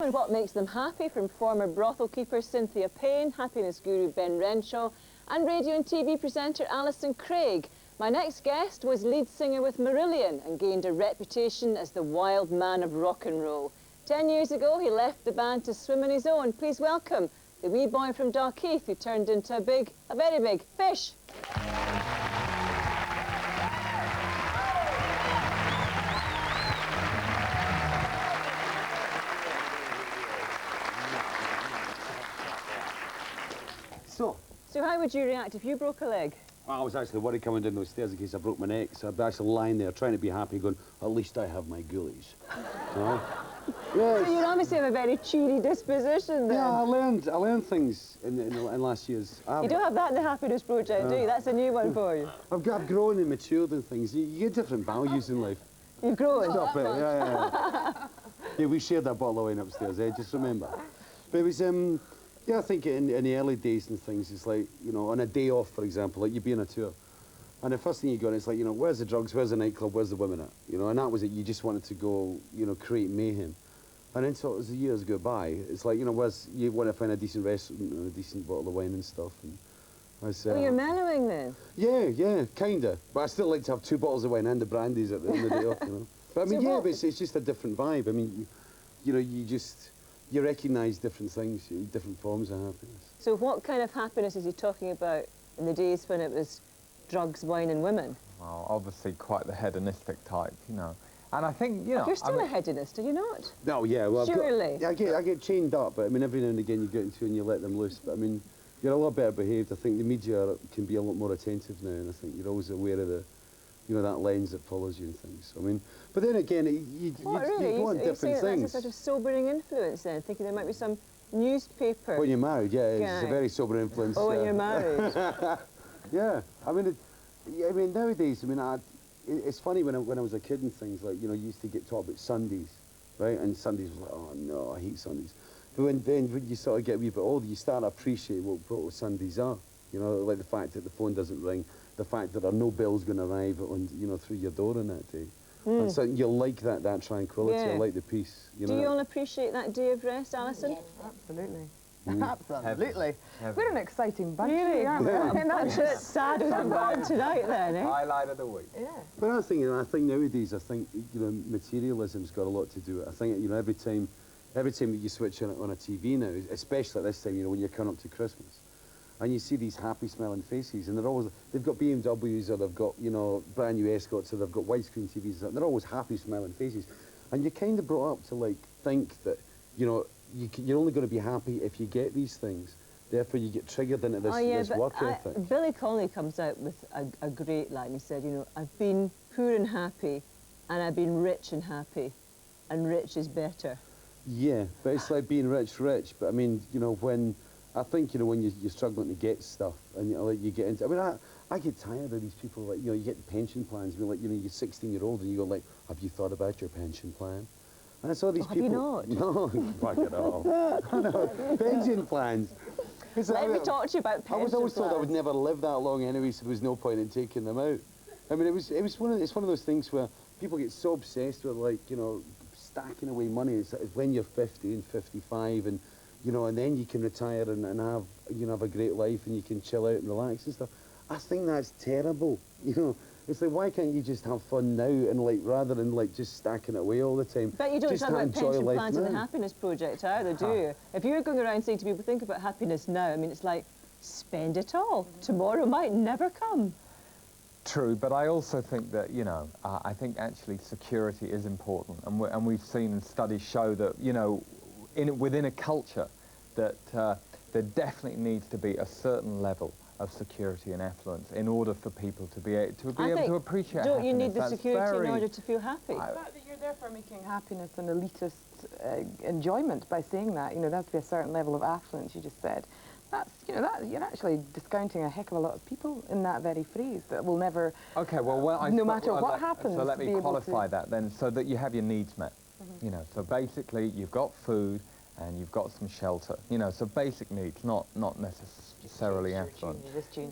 And what makes them happy, from former brothel keeper Cynthia Payne, happiness guru Ben Renshaw, and radio and TV presenter Alison Craig. My next guest was lead singer with Marillion and gained a reputation as the wild man of rock and roll. 10 years ago, he left the band to swim on his own. Please welcome the wee boy from Dalkeith who turned into a very big fish. So how would you react if you broke a leg? Well, I was actually worried coming down those stairs in case I broke my neck, so I'd be actually lying there trying to be happy going, at least I have my ghoulies. You know? So you obviously have a very cheery disposition then. Yeah, I learned things in last year's. You don't have that in the Happiness Project, do you? That's a new one for you. I've grown and matured and things. You get different values in life. You've grown? Stop it, yeah. Yeah, we shared that bottle of wine upstairs, just remember. But it was, yeah, I think in the early days and things, it's like, you know, on a day off, for example, like you'd be on a tour, and the first thing you go on, it's like, you know, where's the drugs, where's the nightclub, where's the women at? You know, and that was it. You just wanted to go, you know, create mayhem. And then so as the years go by, it's like, you know, you want to find a decent restaurant and a decent bottle of wine and stuff. And oh, you're mellowing then? Yeah, kinda. But I still like to have 2 bottles of wine and the brandies at the end of the day off, you know. But I mean, so yeah, but it's just a different vibe. I mean, you know, you recognise different things, different forms of happiness. So what kind of happiness is he talking about in the days when it was drugs, wine and women? Well, obviously quite the hedonistic type, you know. And I think, you know... You're still a hedonist, are you not? No, yeah, well... Surely. I get chained up, but I mean, every now and again you get into and you let them loose. But I mean, you're a lot better behaved. I think the media can be a lot more attentive now, and I think you're always aware of the, you know, that lens that follows you and things. I mean, but then again, you go on different things. That's a sort of sobering influence then, thinking there might be some newspaper... When you're married, yeah, it's a very sober influence. Oh, when you're married. Yeah, I mean, nowadays, I mean, it's funny when I was a kid and things, like, you know, you used to get taught about Sundays, right? And Sundays was like, oh no, I hate Sundays. But when you sort of get a wee bit older, you start to appreciate what Sundays are. You know, like the fact that the phone doesn't ring, the fact that there are no bills going to arrive, you know, through your door on that day. And so you like that tranquility, I like the peace. You know? Do you all appreciate that day of rest, Alison? Yes, absolutely. Absolutely. We're an exciting bunch, really, aren't we? I mean, that's it. Sad as I'm going tonight then, eh? Highlight of the week. Yeah. But I think nowadays, I think, you know, materialism's got a lot to do with it. I think, you know, every time that you switch on a TV now, especially at this time, you know, when you're coming up to Christmas, and you see these happy smiling faces, and they've got BMWs, or they've got, you know, brand new Escorts, or they've got widescreen TVs, and they're always happy smiling faces. And you're kind of brought up to, like, think that, you know, you're only going to be happy if you get these things. Therefore, you get triggered into this work ethic. Billy Connolly comes out with a great line. He said, you know, I've been poor and happy, and I've been rich and happy, and rich is better. Yeah, but it's like being rich. But I mean, you know, when you're struggling to get stuff, and you know, like you get into, I mean, I get tired of these people, like, you know, you get pension plans, like, you know, you're 16-year-old and you go like, have you thought about your pension plan? And I saw these people. Have you not? No, fuck it all. No, pension plans. Let me talk to you about pension plans. I was always told I would never live that long anyway, so there was no point in taking them out. I mean, it's one of those things where people get so obsessed with, like, you know, stacking away money. It's when you're 50 and 55, and you know, and then you can retire and have, you know, have a great life, and you can chill out and relax and stuff. I think that's terrible. You know, it's like, why can't you just have fun now, and like, rather than like just stacking it away all the time? But you don't talk about pension plans in the Happiness Project either, do you? If you're going around saying to people, think about happiness now, I mean, it's like, spend it all. Tomorrow might never come. True, but I also think that, you know, I think actually security is important, and we've seen studies show that, you know, within a culture that there definitely needs to be a certain level of security and affluence in order for people to be able to appreciate don't happiness. You need the security in order to feel happy? The fact that you're therefore making happiness an elitist enjoyment by saying that, you know, there has to be a certain level of affluence, you just said. That's, you know, you're actually discounting a heck of a lot of people in that very phrase that will never, okay, well, no matter what happens. So let me qualify that then, so that you have your needs met. You know, so basically you've got food and you've got some shelter. You know, so basic needs, not necessarily affluent.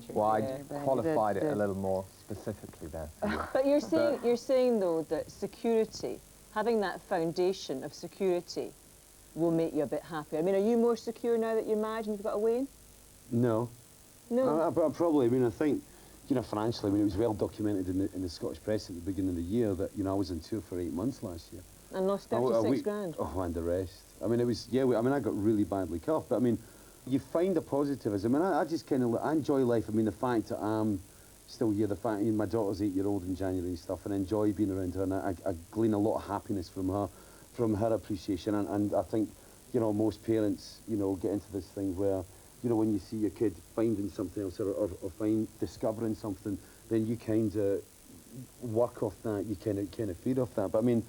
Well, I qualified it a little more specifically there. But you're saying though that security, having that foundation of security, will make you a bit happier? I mean, are you more secure now that you're married and you've got a Wayne? No. No. I probably, I mean, I think, you know, financially, I mean, it was well documented in the Scottish press at the beginning of the year that, you know, I was on tour for 8 months last year. And lost 36 grand. Oh, and the rest. I mean, it was, yeah, I mean, I got really badly cuffed, but I mean, you find a positivism. I mean, I just kind of, I enjoy life. I mean, the fact that I'm still here, the fact, you know, my daughter's 8-year-old in January and stuff, and I enjoy being around her, and I glean a lot of happiness from her appreciation, and I think, you know, most parents, you know, get into this thing where, you know, when you see your kid finding something else or discovering something, then you kind of work off that, you kind of feed off that. But I mean,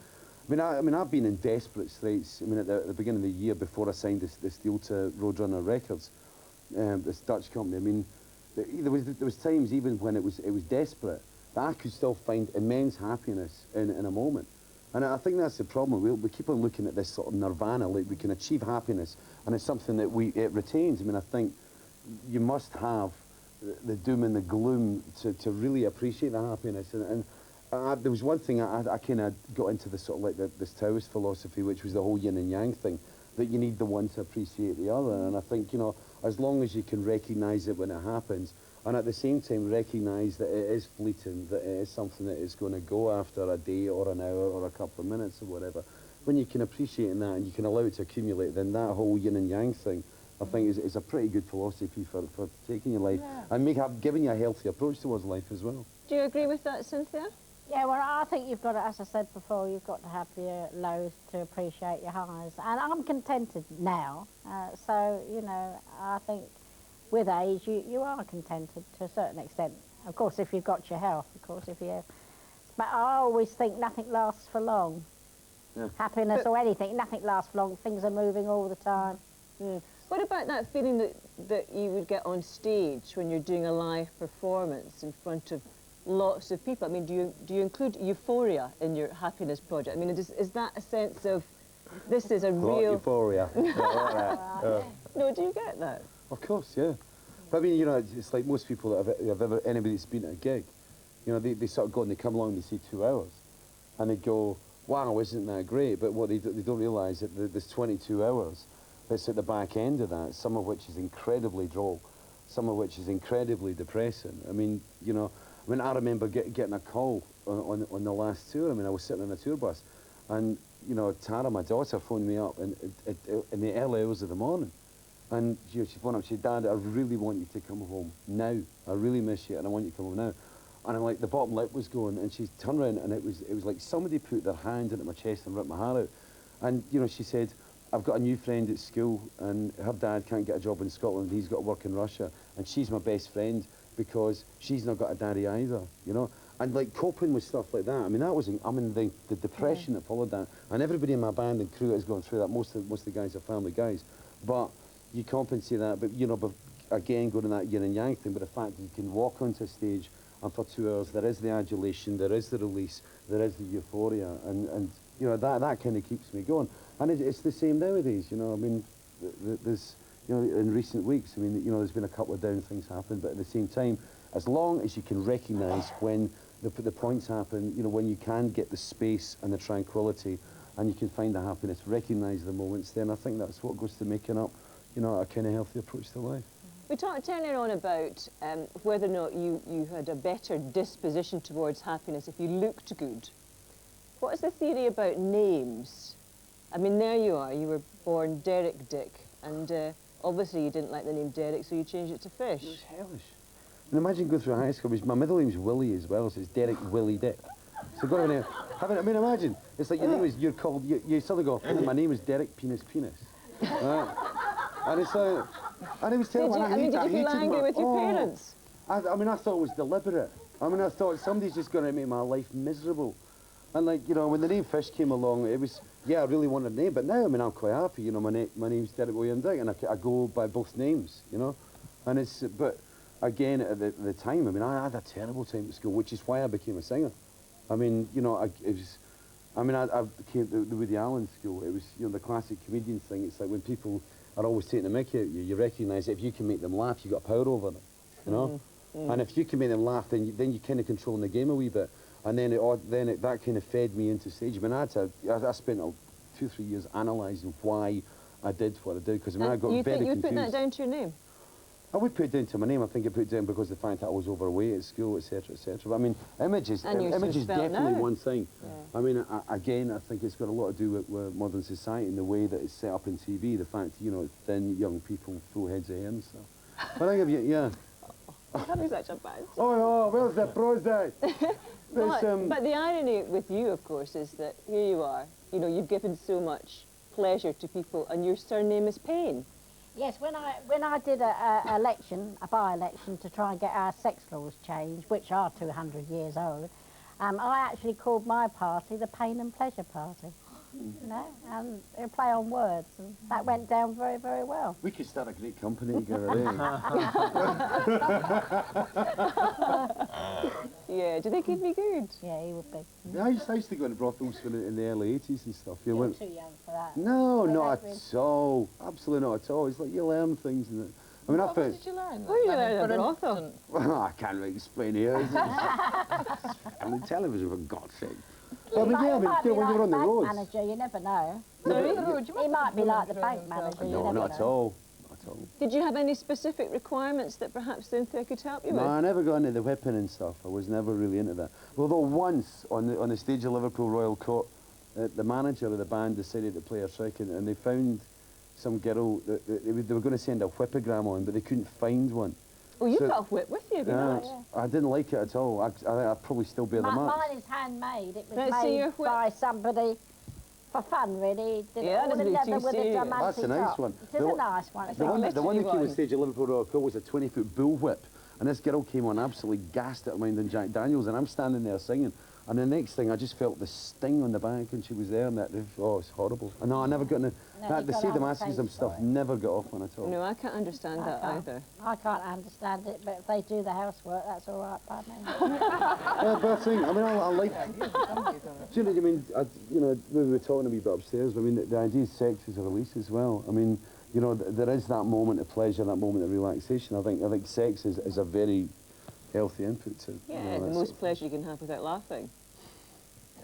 I've been in desperate straits. I mean, at the beginning of the year, before I signed this deal to Roadrunner Records, this Dutch company. I mean, there was times even when it was desperate, that I could still find immense happiness in a moment. And I think that's the problem. We keep on looking at this sort of nirvana, like we can achieve happiness, and it's something that it retains. I mean, I think you must have the doom and the gloom to really appreciate the happiness. And there was one thing I kind of got into this sort of like this Taoist philosophy, which was the whole yin and yang thing, that you need the one to appreciate the other. And I think, you know, as long as you can recognise it when it happens, and at the same time recognise that it is fleeting, that it is something that is going to go after a day or an hour or a couple of minutes or whatever, when you can appreciate that and you can allow it to accumulate, then that whole yin and yang thing, I think, is a pretty good philosophy for taking your life, and giving you a healthy approach towards life as well. Do you agree with that, Cynthia? Yeah, well, I think you've got to, as I said before, you've got to have your lows to appreciate your highs. And I'm contented now, so, you know, I think with age, you are contented to a certain extent. Of course, if you've got your health, of course, if you... But I always think nothing lasts for long. Yeah. Happiness or anything, nothing lasts for long. Things are moving all the time. What about that feeling that you would get on stage when you're doing a live performance in front of lots of people? I mean, do you include Euphoria in your happiness project? I mean, is that a sense of, this is a real... Euphoria. No, do you get that? Of course, yeah. But I mean, you know, it's like most people that have ever, anybody that's been at a gig, you know, they sort of go and they come along and they see 2 hours, and they go, wow, isn't that great? But what they don't realise that there's 22 hours that's at the back end of that, some of which is incredibly droll, some of which is incredibly depressing. I mean, you know, I remember getting a call on the last tour. I mean, I was sitting on a tour bus, and, you know, Tara, my daughter, phoned me up in the early hours of the morning. And you know, she phoned up, she said, Dad, I really want you to come home now. I really miss you, and I want you to come home now. And I'm like, the bottom lip was going, and she turned around, and it was like somebody put their hand into my chest and ripped my hair out. And, you know, she said, I've got a new friend at school, and her dad can't get a job in Scotland, he's got to work in Russia, and she's my best friend because she's not got a daddy either, you know? And, like, coping with stuff like that, I mean, that was, I mean, the depression that followed that, and everybody in my band and crew has gone through that. Most of the guys are family guys, but you compensate that, but, you know, but again, going to that yin and yang thing, but the fact that you can walk onto a stage and for 2 hours, there is the adulation, there is the release, there is the euphoria, and you know, that kind of keeps me going. And it's the same nowadays, you know, I mean, there's, you know, in recent weeks, I mean, you know, there's been a couple of down things happen, but at the same time, as long as you can recognise when the points happen, you know, when you can get the space and the tranquility, and you can find the happiness, recognise the moments, then I think that's what goes to making up, you know, a kind of healthy approach to life. We talked earlier on about whether or not you had a better disposition towards happiness if you looked good. What is the theory about names? I mean, there you are, you were born Derek Dick, and obviously you didn't like the name Derek, so you changed it to Fish. It was hellish. And imagine going through high school, my middle name's Willie as well, so it's Derek Willie Dick. So go in there, I mean, imagine, it's like your name is, you're called, you suddenly go, my name is Derek Penis Penis. Right? And it's like, and it was terrible. Did you feel angry with your parents? I mean, I thought it was deliberate. I mean, I thought somebody's just going to make my life miserable. And, like, you know, when the name Fish came along, it was, yeah, I really wanted a name, but now, I mean, I'm quite happy, you know, my name's Derek William Dick, and I go by both names, you know. And it's, but again, at the time, I mean, I had a terrible time at school, which is why I became a singer. I mean, you know, I became the Woody Allen school. It was, you know, the classic comedian thing. It's like when people are always taking the mickey at you, you recognise that if you can make them laugh, you've got power over them, you know? And if you can make them laugh, then you kind of controlling the game a wee bit. And then that kind of fed me into stage. I mean, I spent 2 or 3 years analysing why I did what I did, because I mean, I got you very think confused. you put that down to your name? I would put it down to my name. I think I put it down because of the fact that I was overweight at school, etc., etc. But I mean, image is definitely one thing. Yeah. I mean, again, I think it's got a lot to do with modern society and the way that it's set up in TV. The fact, you know, thin young people, full heads of hair and stuff. But I think, yeah. That is such a bad. Oh, where's the Prozac? But the irony with you, of course, is that here you are. You know, you've given so much pleasure to people, and your surname is Payne. Yes, when I did a by-election to try and get our sex laws changed, which are 200 years old, I actually called my party the Pain and Pleasure Party. You know, and they play on words, and that went down very, very well. We could start a great company together, eh? Yeah, do they keep me good? Yeah, he would be. Yeah, I used to go to brothels in the early 80s and stuff. You're too young for that. No, not at all. Absolutely not at all. It's like you learn things. And I mean, what did you learn? What did you learn at a brothel? Well, I can't really explain here. I mean, television, for God's sake. Well, I mean, yeah, I mean, when you're on the road. Manager, you never know. Sorry? He might be like the bank manager. No, not at all. Not at all. Did you have any specific requirements that perhaps Cynthia could help you with? No, I never got into the whipping and stuff. I was never really into that. Although once on the stage of Liverpool Royal Court, the manager of the band decided to play a trick, and they found some girl that they were going to send a whippogram on, but they couldn't find one. Oh, you've got a whip with you, nice. I didn't like it at all. I'd probably still bear the marks. Mine is handmade. It was Let's see your made whip. by somebody for fun, really. Did Yeah, it all that doesn't together look too with a serious. dramatic That's a nice top. one. It is a nice one. The one that came on one. stage at Liverpool Royal Court was a 20-foot bull whip, and this girl came on absolutely gassed at mind than Jack Daniels, and I'm standing there singing, and the next thing I just felt the sting on the back, and she was there, and it's horrible. And no, I never got into the see the masochism stuff. Never got off on at all. No, I can't understand that either. I can't understand it, but if they do the housework, that's all right by me. Yeah, but I think, I mean, I like. Do you know what I mean? You know, we were talking a wee bit upstairs. But I mean, the idea of sex is a release as well. I mean, you know, there is that moment of pleasure, that moment of relaxation. I think sex is a very healthy input to. Yeah, the most pleasure you can have without laughing.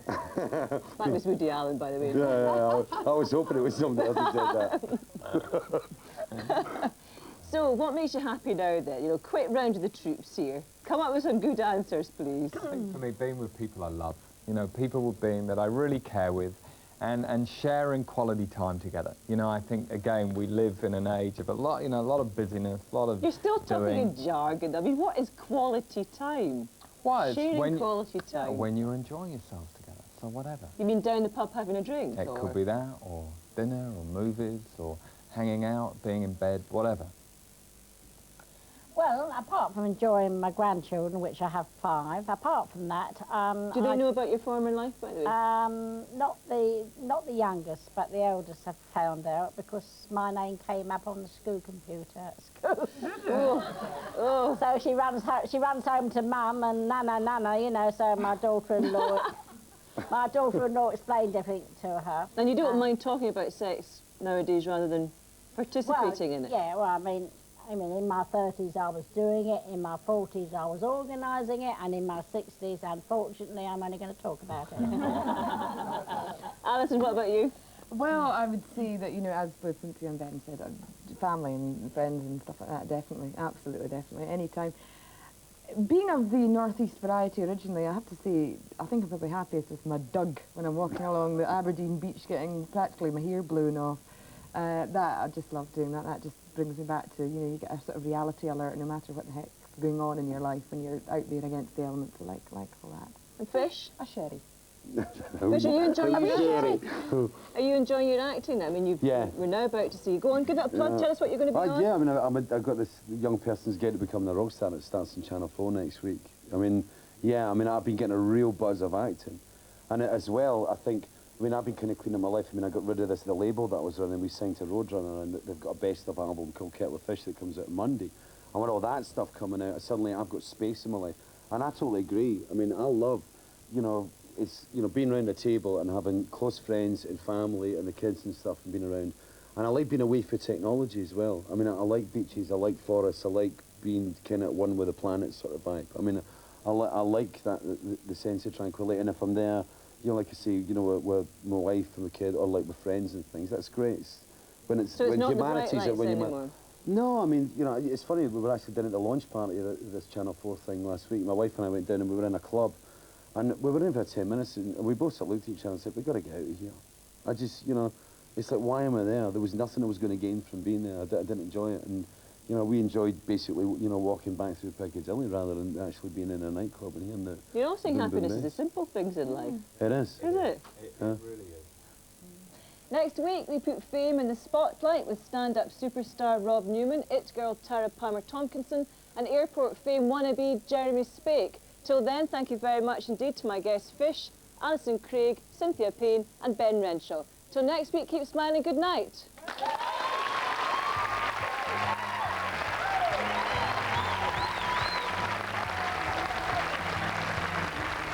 That was Woody Allen, by the way. Yeah, I was hoping it was somebody else who said that. So, what makes you happy now then? You know, quick round of the troops here. Come up with some good answers, please. I think for me, being with people I love, you know, people being that I really care with, and sharing quality time together. You know, I think, again, we live in an age of a lot of busyness, a lot of You're still talking in jargon. I mean, what is quality time? Why? Sharing quality time. When you're enjoying yourselves together, so whatever. You mean down the pub having a drink? It could be that, or dinner, or movies, or hanging out, being in bed, whatever. Well, apart from enjoying my grandchildren, which I have 5, apart from that... Do they know about your former life, by the way? Not the youngest, but the eldest have found out because my name came up on the school computer at school. So she runs home to mum and nana, you know, so my daughter-in-law explained everything to her. And you don't mind talking about sex nowadays rather than participating in it? Yeah, well, I mean, in my 30s I was doing it, in my 40s I was organising it, and in my 60s, unfortunately, I'm only going to talk about it. Alison, what about you? Well, I would say that, you know, as both Cynthia and Ben said, family and friends and stuff like that, definitely, absolutely, definitely, anytime. Being of the northeast variety originally, I have to say, I think I'm probably happiest with my dug when I'm walking along the Aberdeen beach getting practically my hair blown off. I just love doing that. That just brings me back to, you know, you get a sort of reality alert no matter what the heck's going on in your life when you're out there against the elements. I like all that. And Fish? A sherry. Fish, are you enjoying your acting? Are you enjoying your acting? I mean, we're now about to see you. Go on, give it a plug. Tell us what you're going to be on. Yeah, I mean, I've got this young person's Guide to Becoming a Rock Star that starts on Channel 4 next week. I mean, yeah, I mean, I've been getting a real buzz of acting. And as well, I think, I mean, I've been kind of cleaning my life. I mean, I got rid of the label that I was running. We signed to Roadrunner, and they've got a best-of album called Kettle of Fish that comes out on Monday. And with all that stuff coming out, suddenly I've got space in my life. And I totally agree. I mean, I love, you know, being around the table and having close friends and family and the kids and stuff and being around. And I like being away for technology as well. I mean, I like beaches, I like forests, I like being kind of one with the planet sort of vibe. I mean, I like that, the sense of tranquility. And if I'm there, you know, like I say, you know, with my wife and the kid, or like with friends and things. That's great. When it's So it's when not the bright humanities lights when anymore? No, I mean, you know, it's funny. We were actually down at the launch party of this Channel 4 thing last week. My wife and I went down and we were in a club, and we were in for 10 minutes, and we both sort of looked at each other and said, "We've got to get out of here." I just, you know, it's like, why am I there? There was nothing I was going to gain from being there. I didn't enjoy it, and you know, we enjoyed basically, you know, walking back through Piccadilly rather than actually being in a nightclub and hearing the. You know, I think boom, boom, happiness is boom. the simple things in life. It is. Is it? It really is. Next week, we put fame in the spotlight with stand-up superstar Rob Newman, It Girl Tara Palmer-Tomkinson, and airport fame wannabe Jeremy Spake. Till then, thank you very much indeed to my guests Fish, Alison Craig, Cynthia Payne and Ben Renshaw. Till next week, keep smiling. Good night.